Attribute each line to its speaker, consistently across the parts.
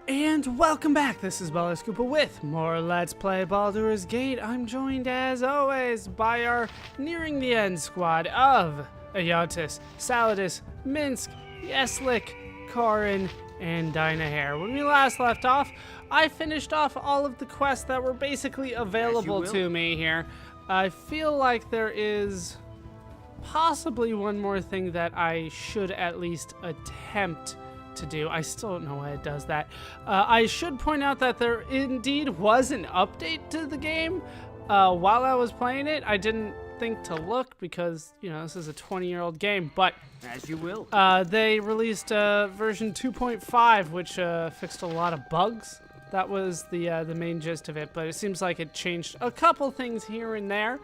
Speaker 1: And welcome back, this is ballerscuba with more Let's Play Baldur's Gate. I'm joined as always by our nearing the end squad of Ayotis, Saladis, Minsk, Yeslik, Karin, and Dynahair. When we last left off, I finished off all of the quests that were basically available to me here. I feel like there is possibly one more thing that I should at least attempt to do. I still don't know why it does that. I should point out that there indeed was an update to the game while I was playing it. I didn't think to look because, you know, this is a 20-year-old game, but
Speaker 2: as you will.
Speaker 1: They released version 2.5, which fixed a lot of bugs. That was the main gist of it, but it seems like it changed a couple things here and there.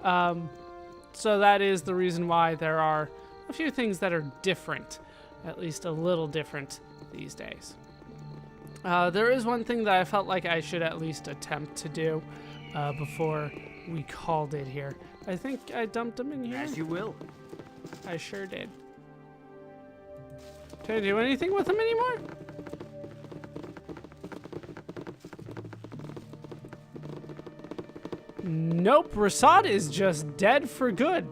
Speaker 1: So that is the reason why there are a few things that are different. At least a little different these days. There is one thing that I felt like I should at least attempt to do before we called it here. I think I dumped them in here.
Speaker 2: As you will.
Speaker 1: I sure did. Can I do anything with them anymore? Nope, Rasad is just dead for good.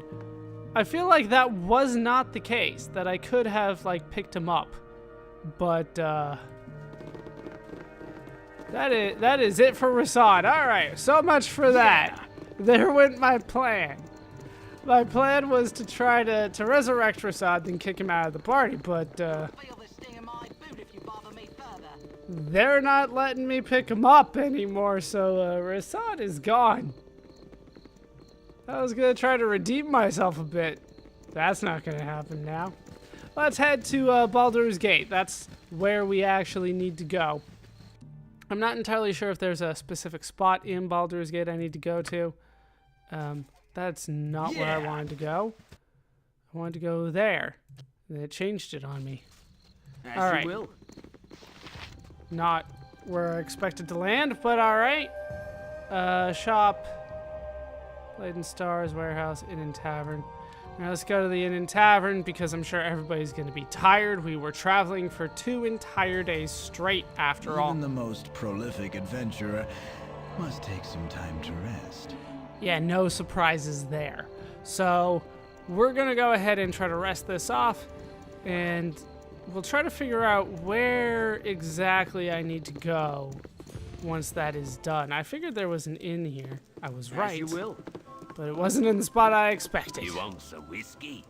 Speaker 1: I feel like that was not the case, that I could have, like, picked him up. But, that is it for Rasad. Alright, so much for that. There went my plan. My plan was to try to resurrect Rasad, then kick him out of the party, but, they're not letting me pick him up anymore, so, Rasad is gone. I was gonna try to redeem myself a bit. That's not gonna happen now. Let's head to Baldur's Gate. That's where we actually need to go. I'm not entirely sure if there's a specific spot in Baldur's Gate I need to go to. That's not where I wanted to go. I wanted to go there. And it changed it on me.
Speaker 2: All right. Will.
Speaker 1: Not where I expected to land, but all right. Shop. Blade and Stars, Warehouse, Inn and Tavern. Now let's go to the Inn and Tavern because I'm sure everybody's going to be tired. We were traveling for 2 entire days straight after all.
Speaker 3: Even the most prolific adventurer must take some time to rest.
Speaker 1: Yeah, no surprises there. So we're going to go ahead and try to rest this off, and we'll try to figure out where exactly I need to go once that is done. I figured there was an inn here. I was right.
Speaker 2: As you will.
Speaker 1: But it wasn't in the spot I expected.
Speaker 2: You want some whiskey?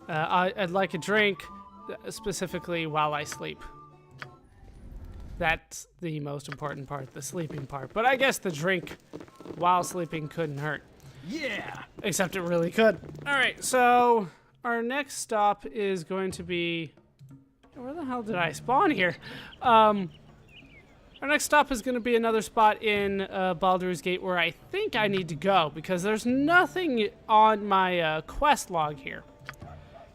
Speaker 1: I'd like a drink, specifically while I sleep. That's the most important part, the sleeping part. But I guess the drink while sleeping couldn't hurt.
Speaker 2: Yeah!
Speaker 1: Except it really could. Alright, so our next stop is going to be... Where the hell did I spawn here? Our next stop is going to be another spot in Baldur's Gate where I think I need to go because there's nothing on my quest log here.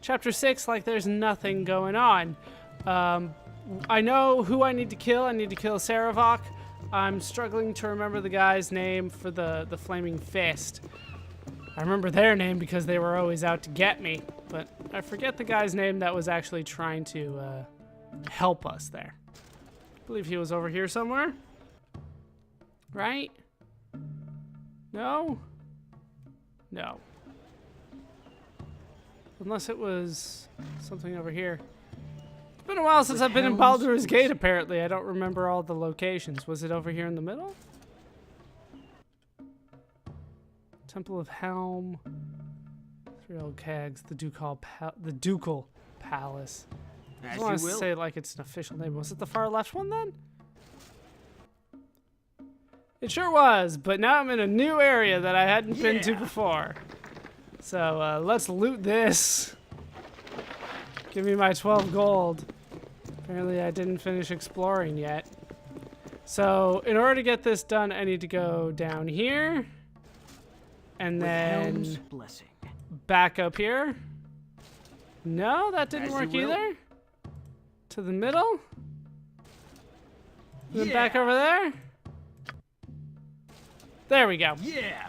Speaker 1: Chapter 6, like there's nothing going on. I know who I need to kill. I need to kill Sarevok. I'm struggling to remember the guy's name for the Flaming Fist. I remember their name because they were always out to get me, but I forget the guy's name that was actually trying to help us there. I believe he was over here somewhere. Right? No? No. Unless it was something over here. It's been a while since I've been in Baldur's Gate, apparently. I don't remember all the locations. Was it over here in the middle? Temple of Helm. 3 Old Kegs. The Ducal Palace. I just want to say it like it's an official name. Was it the far left one then? It sure was, but now I'm in a new area that I hadn't been to before. So let's loot this. Give me my 12 gold. Apparently I didn't finish exploring yet. So in order to get this done, I need to go down here. And then back up here. No, that didn't work either. To the middle? Then back over there? There we go.
Speaker 2: Yeah.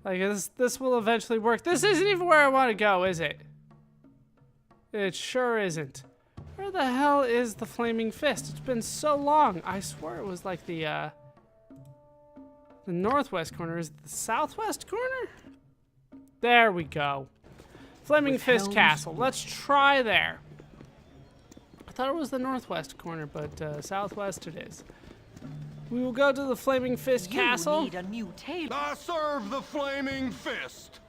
Speaker 1: Like this will eventually work. This isn't even where I want to go, is it? It sure isn't. Where the hell is the Flaming Fist? It's been so long. I swore it was like the northwest corner. Is it the southwest corner? There we go. Flaming Fist Castle. Let's try there. I thought it was the northwest corner, but southwest it is. We will go to the Flaming Fist Castle.
Speaker 4: You need a new table.
Speaker 5: I serve the Flaming Fist.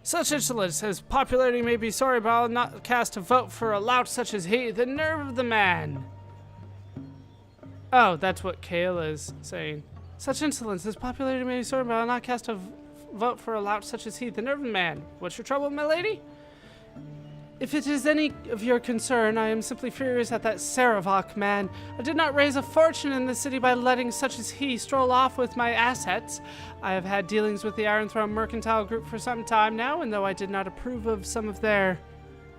Speaker 1: Such insolence, his popularity may be sorry, but I'll not cast a vote for a lout such as he. The nerve of the man. Oh, that's what Kayla is saying. Such insolence, his popularity may be sorry, but I'll not cast a vote for a lout such as he. The nerve of the man. What's your trouble, my lady? If it is any of your concern, I am simply furious at that Sarevok man. I did not raise a fortune in the city by letting such as he stroll off with my assets. I have had dealings with the Iron Throne Mercantile Group for some time now, and though I did not approve of some of their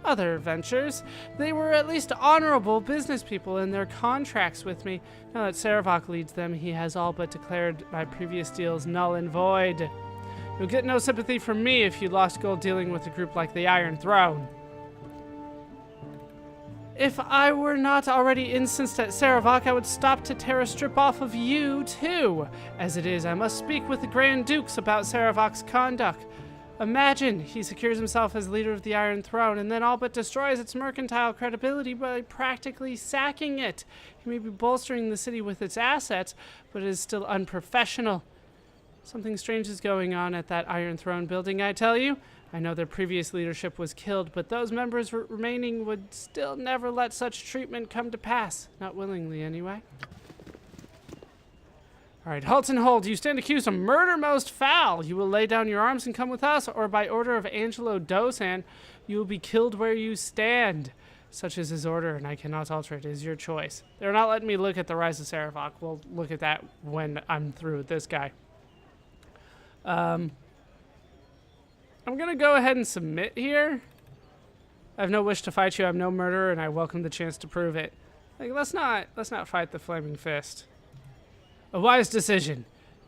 Speaker 1: other ventures, they were at least honorable business people in their contracts with me. Now that Sarevok leads them, he has all but declared my previous deals null and void. You'll get no sympathy from me if you lost gold dealing with a group like the Iron Throne. If I were not already incensed at Sarevok, I would stop to tear a strip off of you, too. As it is, I must speak with the Grand Dukes about Sarevok's conduct. Imagine he secures himself as leader of the Iron Throne and then all but destroys its mercantile credibility by practically sacking it. He may be bolstering the city with its assets, but it is still unprofessional. Something strange is going on at that Iron Throne building, I tell you. I know their previous leadership was killed, but those members remaining would still never let such treatment come to pass. Not willingly, anyway. All right, halt and hold. You stand accused of murder most foul. You will lay down your arms and come with us, or by order of Angelo Dosan, you will be killed where you stand. Such is his order, and I cannot alter it. It is your choice. They're not letting me look at the Rise of Sarevok. We'll look at that when I'm through with this guy. I'm gonna go ahead and submit here. I have no wish to fight you. I'm no murderer, and I welcome the chance to prove it. Like, let's not fight the Flaming Fist. A wise decision.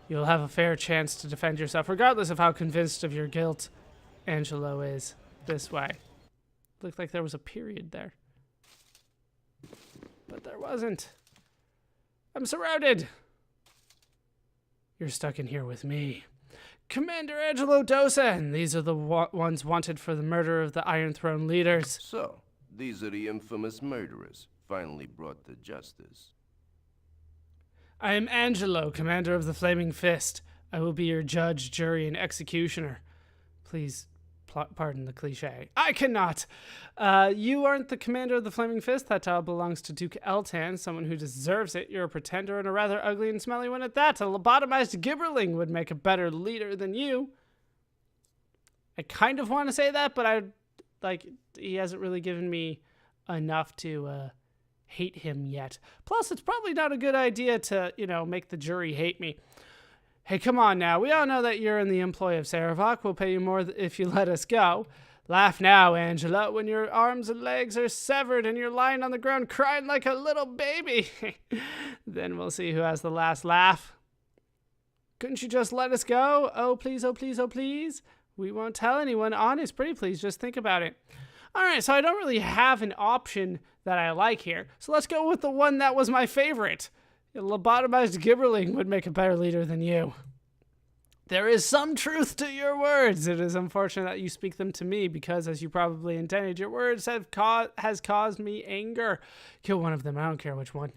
Speaker 1: You'll have a fair chance to defend yourself, regardless of how convinced of your guilt Angelo is. This way. Looked like there was a period there, but there wasn't. I'm surrounded. You're stuck in here with me. Commander Angelo Dosan, these are the ones wanted for the murder of the Iron Throne leaders.
Speaker 6: So, these are the infamous murderers, finally brought to justice.
Speaker 1: I am Angelo, commander of the Flaming Fist. I will be your judge, jury, and executioner. Please, pardon the cliche. I cannot! You aren't the commander of the Flaming Fist. That title belongs to Duke Eltan, someone who deserves it. You're a pretender and a rather ugly and smelly one at that. A lobotomized gibberling would make a better leader than you. I kind of want to say that, but he hasn't really given me enough to hate him yet. Plus, it's probably not a good idea to, make the jury hate me. Hey, come on now. We all know that you're in the employ of Sarevok. We'll pay you more if you let us go. Laugh now, Angela, when your arms and legs are severed and you're lying on the ground crying like a little baby. Then we'll see who has the last laugh. Couldn't you just let us go? Oh, please, oh, please, oh, please. We won't tell anyone. Honest, pretty please. Just think about it. All right, so I don't really have an option that I like here. So let's go with the one that was my favorite. A lobotomized gibberling would make a better leader than you. There is some truth to your words. It is unfortunate that you speak them to me because, as you probably intended, your words has caused me anger. Kill one of them. I don't care which one.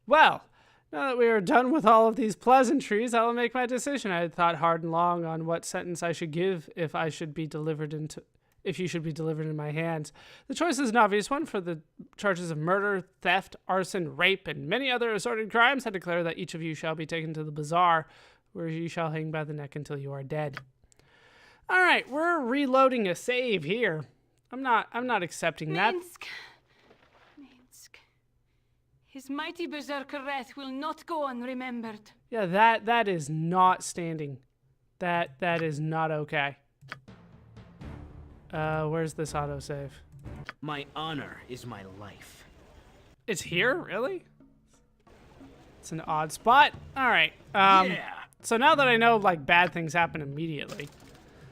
Speaker 1: Well, now that we are done with all of these pleasantries, I will make my decision. I had thought hard and long on what sentence I should give if you should be delivered in my hands. The choice is an obvious one. For the charges of murder, theft, arson, rape, and many other assorted crimes, I declare that each of you shall be taken to the bazaar, where you shall hang by the neck until you are dead. All right, we're reloading a save here. I'm not accepting that.
Speaker 4: Minsk. His mighty berserker wrath will not go unremembered.
Speaker 1: Yeah, that is not standing. That is not okay. Where's this autosave?
Speaker 2: My honor is my life.
Speaker 1: It's here? Really? It's an odd spot. All right.
Speaker 2: Yeah.
Speaker 1: So now that I know, like, bad things happen immediately,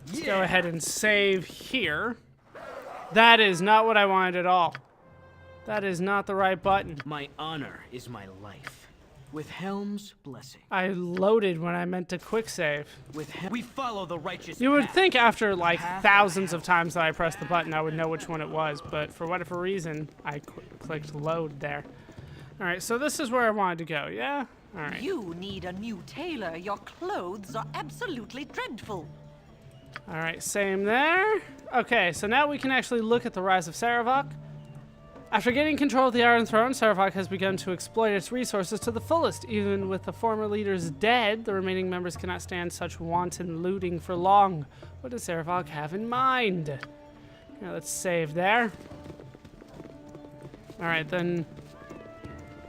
Speaker 1: let's go ahead and save here. That is not what I wanted at all. That is not the right button.
Speaker 2: My honor is my life. With Helm's blessing.
Speaker 1: I loaded when I meant to quick save.
Speaker 2: We follow the righteous
Speaker 1: You would
Speaker 2: path.
Speaker 1: think after like thousands of times that I pressed the button, I would know which one it was, but for whatever reason, I clicked load there. All right, so this is where I wanted to go, yeah? All right.
Speaker 7: You need a new tailor. Your clothes are absolutely dreadful.
Speaker 1: All right, same there. Okay, so now we can actually look at the rise of Sarevok. After gaining control of the Iron Throne, Sarevok has begun to exploit its resources to the fullest. Even with the former leaders dead, the remaining members cannot stand such wanton looting for long. What does Sarevok have in mind? Now let's save there. All right, then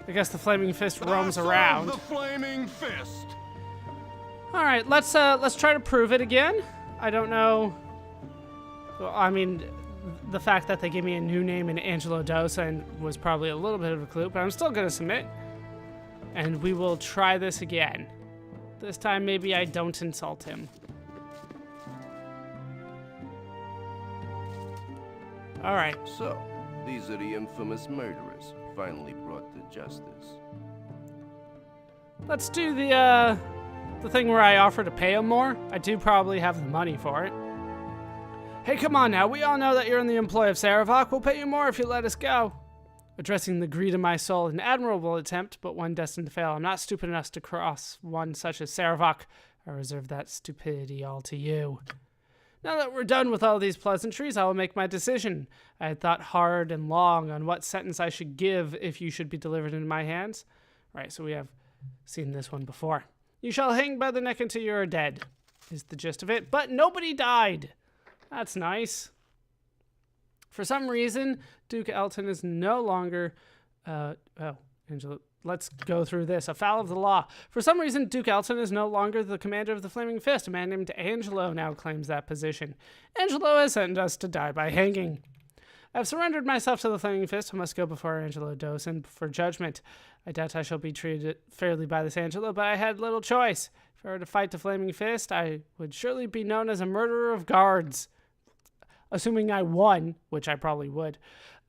Speaker 1: I guess the Flaming Fist roams around.
Speaker 5: The Flaming Fist.
Speaker 1: All right, let's try to prove it again. I don't know. Well, I mean, the fact that they gave me a new name in Angelo Dosa was probably a little bit of a clue, but I'm still gonna submit. And we will try this again. This time, maybe I don't insult him. All right.
Speaker 6: So, these are the infamous murderers, finally brought to justice.
Speaker 1: Let's do the thing where I offer to pay him more. I do probably have the money for it. Hey, come on now. We all know that you're in the employ of Sarevok. We'll pay you more if you let us go. Addressing the greed of my soul, an admirable attempt, but one destined to fail. I'm not stupid enough to cross one such as Sarevok. I reserve that stupidity all to you. Now that we're done with all these pleasantries, I will make my decision. I had thought hard and long on what sentence I should give if you should be delivered into my hands. Right, so we have seen this one before. You shall hang by the neck until you are dead, is the gist of it. But nobody died. That's nice. For some reason, Duke Elton is no longer... Angela, let's go through this. Afoul of the law. For some reason, Duke Elton is no longer the commander of the Flaming Fist. A man named Angelo now claims that position. Angelo has sentenced us to die by hanging. I've surrendered myself to the Flaming Fist. I must go before Angelo Dosen for judgment. I doubt I shall be treated fairly by this Angelo, but I had little choice. If I were to fight the Flaming Fist, I would surely be known as a murderer of guards. Assuming I won, which I probably would.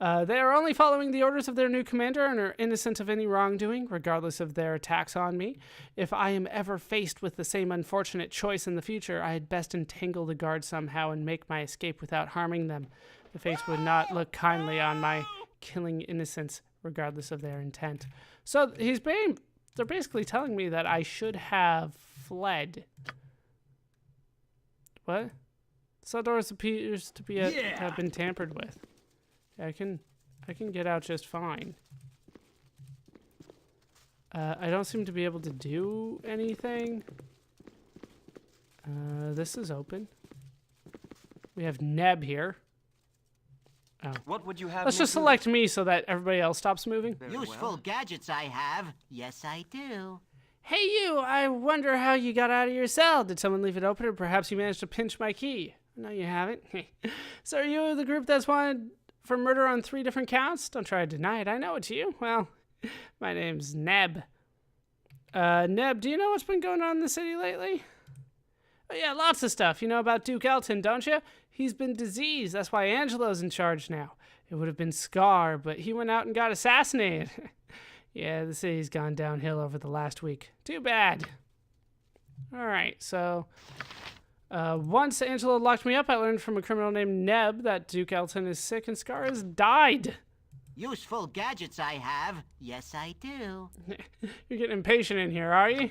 Speaker 1: They are only following the orders of their new commander and are innocent of any wrongdoing, regardless of their attacks on me. If I am ever faced with the same unfortunate choice in the future, I had best entangle the guards somehow and make my escape without harming them. The fates would not look kindly on my killing innocents, regardless of their intent. So they're basically telling me that I should have fled. What? Cell doors appears to be have been tampered with. I can get out just fine. I don't seem to be able to do anything. This is open. We have Neb here. Oh.
Speaker 8: What would you have?
Speaker 1: Let's just select me so that everybody else stops moving.
Speaker 7: Useful gadgets I have. Yes, I do.
Speaker 1: Hey you! I wonder how you got out of your cell. Did someone leave it open, or perhaps you managed to pinch my key? No, you haven't. So are you the group that's wanted for murder on 3 different counts? Don't try to deny it. I know it's you. Well, my name's Neb. Neb, do you know what's been going on in the city lately? Oh, yeah, lots of stuff. You know about Duke Elton, don't you? He's been diseased. That's why Angelo's in charge now. It would have been Scar, but he went out and got assassinated. Yeah, the city's gone downhill over the last week. Too bad. All right, so... once Angelo locked me up, I learned from a criminal named Neb that Duke Elton is sick and Scar has died.
Speaker 7: Useful gadgets I have. Yes, I do.
Speaker 1: You're getting impatient in here, are you?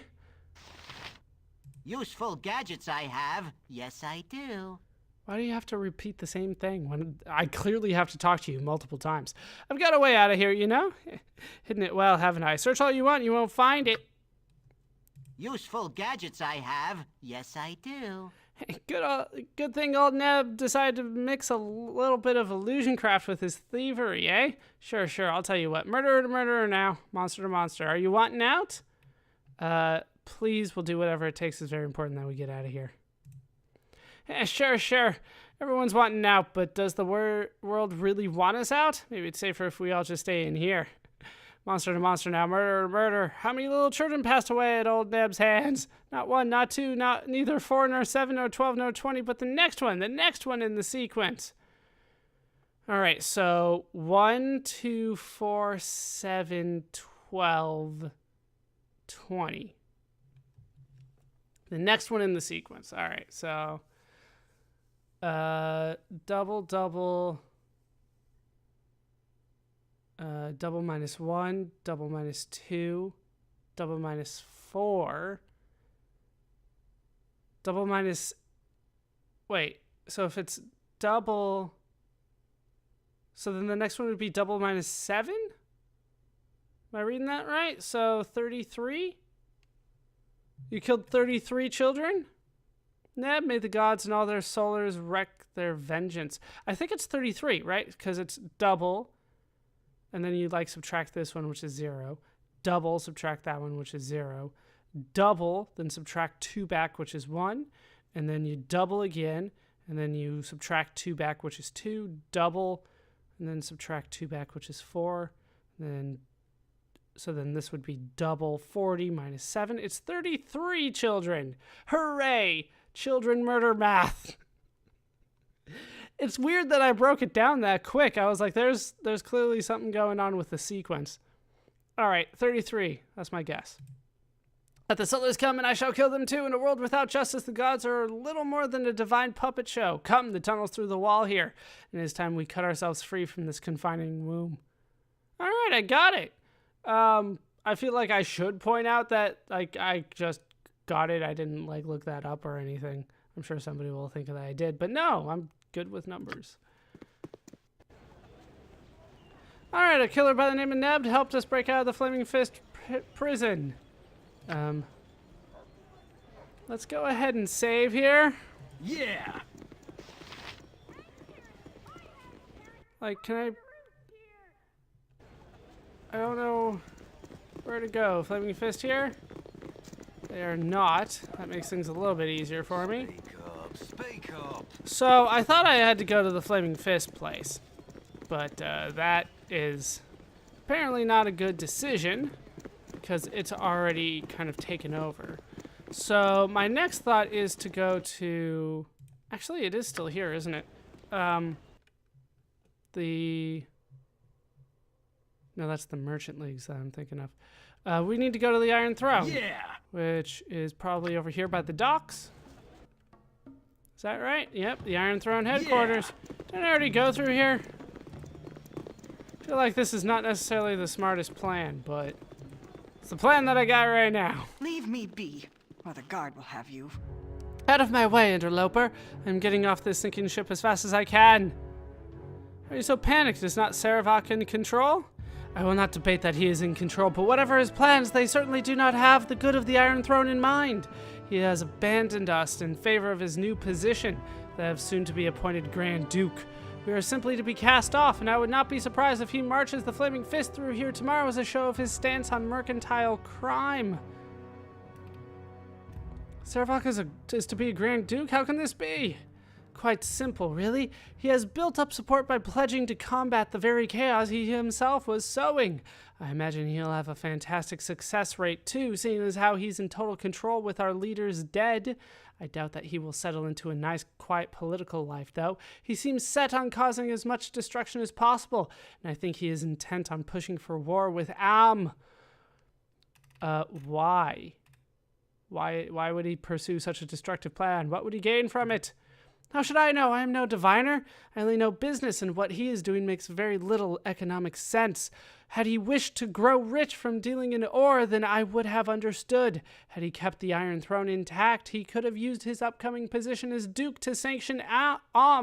Speaker 7: Useful gadgets I have. Yes, I do.
Speaker 1: Why do you have to repeat the same thing when I clearly have to talk to you multiple times? I've got a way out of here, you know? Hidden it well, haven't I? Search all you want, you won't find it.
Speaker 7: Useful gadgets I have. Yes, I do.
Speaker 1: Good thing old Neb decided to mix a little bit of illusion craft with his thievery, eh? Sure, I'll tell you what. Murderer to murderer now. Monster to monster. Are you wanting out? Please, we'll do whatever it takes. It's very important that we get out of here. Sure. Everyone's wanting out, but does the world really want us out? Maybe it's safer if we all just stay in here. Monster to monster now, murder to murder. How many little children passed away at old Neb's hands? Not 1, not 2, not neither 4, nor 7, nor 12, nor 20, but the next one in the sequence. All right, so 1, 2, 4, 7, 12, 20. The next one in the sequence. All right, so double, double minus 1, double minus 2, double minus 4, double minus, wait, so if it's double, so then the next one would be double minus 7? Am I reading that right? So 33? You killed 33 children? Neb, may the gods and all their solars wreak their vengeance. I think it's 33, right? Because it's double, and then you like subtract this one, which is 0. Double, subtract that one, which is 0. Double, then subtract 2 back, which is 1. And then you double again, and then you subtract 2 back, which is 2. Double, and then subtract 2 back, which is 4. So then this would be double 40 minus 7. It's 33 children. Hooray! Children murder math. It's weird that I broke it down that quick. I was like, there's clearly something going on with the sequence. All right, 33. That's my guess. Let the solars come, and I shall kill them too. In a world without justice, the gods are little more than a divine puppet show. Come, the tunnel's through the wall here. And it is time we cut ourselves free from this confining womb. All right, I got it. I feel like I should point out that, like, I just got it. I didn't, like, look that up or anything. I'm sure somebody will think that I did. But no, I'm good with numbers. All right, a killer by the name of Neb helped us break out of the Flaming Fist prison. Let's go ahead and save here.
Speaker 5: Yeah!
Speaker 1: Like, I don't know where to go. Flaming Fist here? They are not. That makes things a little bit easier for me.
Speaker 5: Speak up!
Speaker 1: So, I thought I had to go to the Flaming Fist place. But, that is apparently not a good decision, because it's already kind of taken over. So, my next thought is to go to... Actually, it is still here, isn't it? No, that's the Merchant Leagues that I'm thinking of. We need to go to the Iron Throne.
Speaker 5: Yeah!
Speaker 1: Which is probably over here by the docks. Is that right? Yep, the Iron Throne headquarters. Yeah. Didn't I already go through here? I feel like this is not necessarily the smartest plan, but it's the plan that I got right now.
Speaker 8: Leave me be, or the guard will have you.
Speaker 1: Out of my way, interloper. I'm getting off this sinking ship as fast as I can. Are you so panicked? Is not Sarevok in control? I will not debate that he is in control, but whatever his plans, they certainly do not have the good of the Iron Throne in mind. He has abandoned us in favor of his new position, the soon-to-be appointed Grand Duke. We are simply to be cast off, and I would not be surprised if he marches the Flaming Fist through here tomorrow as a show of his stance on mercantile crime. Sarevok is to be a Grand Duke? How can this be? Quite simple, really. He has built up support by pledging to combat the very chaos he himself was sowing. I imagine he'll have a fantastic success rate too, seeing as how he's in total control with our leaders dead. I doubt that he will settle into a nice, quiet political life, though. He seems set on causing as much destruction as possible, and I think he is intent on pushing for war with Am. Why? Why would he pursue such a destructive plan? What would he gain from it? How should I know? I am no diviner. I only know business, and what he is doing makes very little economic sense. Had he wished to grow rich from dealing in ore, then I would have understood. Had he kept the Iron Throne intact, he could have used his upcoming position as Duke to sanction and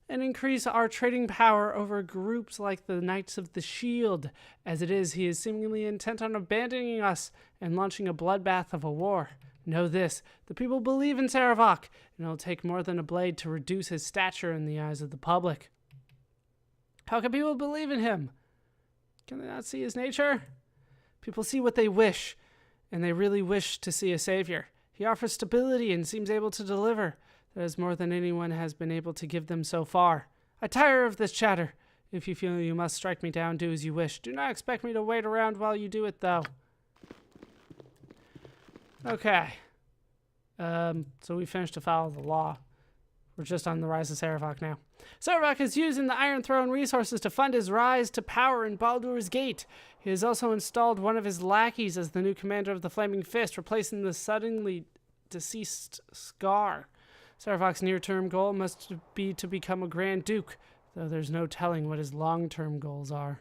Speaker 1: increase our trading power over groups like the Knights of the Shield. As it is, he is seemingly intent on abandoning us and launching a bloodbath of a war. Know this, the people believe in Sarevok, and it'll take more than a blade to reduce his stature in the eyes of the public. How can people believe in him? Can they not see his nature? People see what they wish, and they really wish to see a savior. He offers stability and seems able to deliver. That is more than anyone has been able to give them so far. I tire of this chatter. If you feel you must strike me down, do as you wish. Do not expect me to wait around while you do it, though. Okay. So we finished to follow the law. We're just on the rise of Sarevok now. Sarevok is using the Iron Throne resources to fund his rise to power in Baldur's Gate. He has also installed one of his lackeys as the new commander of the Flaming Fist, replacing the suddenly deceased Scar. Sarevok's near-term goal must be to become a Grand Duke, though there's no telling what his long-term goals are.